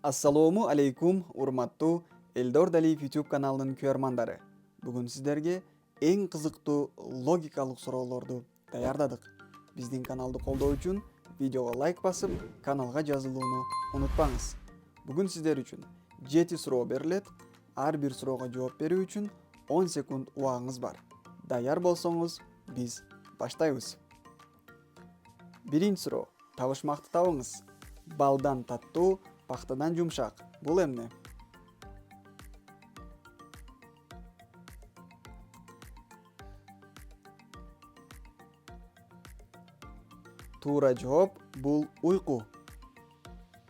Ассалому алейкум, урматтуу Элдор Далиев YouTube каналынын көрмандары. Бүгүн сиздерге эң кызыктуу логикалык суроолорду даярдадык. Биздин каналды колдоо үчүн видеого лайк басып, каналга жазылууну унутпаңыз. Бүгүн сиздер үчүн 7 суроо берилет. Ар бир суроого жооп берүү үчүн 10 секунд убагыңыз бар. Даяр болсоңуз, биз баштайбыз. Биринчи суроо. Табышмакты табыңыз. Балдан таттуу, пахтадан жумшак. Бул эмне? Туура жооп бул уйку.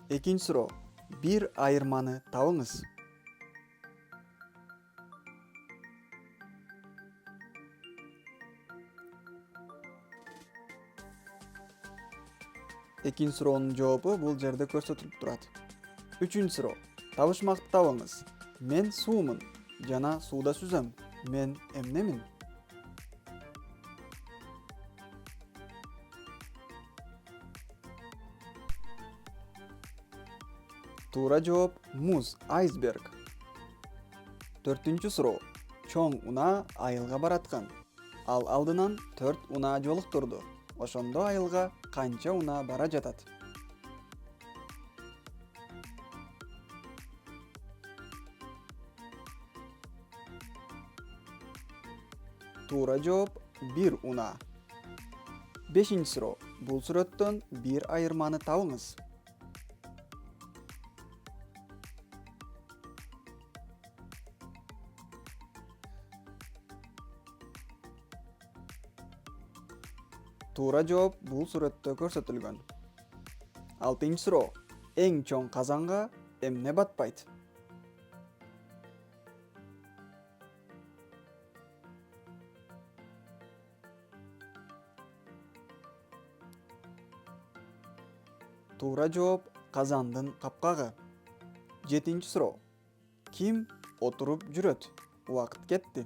Экинчи суроо. Бир айырманы табыңыз. Экинчи суроонун жообу бул жерде көрсөтүлүп турат. Үчүнчү суроо. Табышмакты табыңыз. Мен суумун жана сууда сүзөм. Мен эмнемин? Туура жооп муз, айсберг. Төртүнчү суроо. Чоң унаа айылга бараткан. Ал алдынан 4 унаа жолуктурду. Ошондо айылга канча унаа бара жатат? Туура жооп 1 унаа. Бешинчи суроо. Бул сүрөттөн бир айырманы табыңыз. Туура жооп бул сүрөттө көрсөтүлгөн. Алтынчы суроо. Эң чоң казанга эмне батпайт? Туура жооп казандын капкагы. Жетинчи суроо. Ким отуруп жүрөт? Убакыт кетти.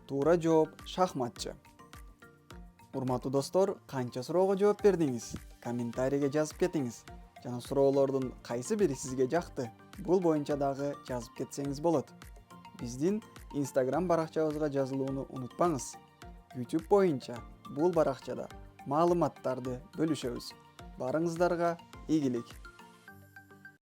Туура жооп шахматчы. Урматтуу достор, канча суроого жооп бердиңиз? Комментарийге жазып кетиңиз. Жана суроолордун кайсы бири сизге жакты? Бул боюнча дагы жазып кетсеңиз болот. Биздин Instagram баракчабызга жазылууну унутпаңыз. YouTube боюнча бул баракчада маалыматтарды бөлүшөбүз. Барыңыздарга ийгилик.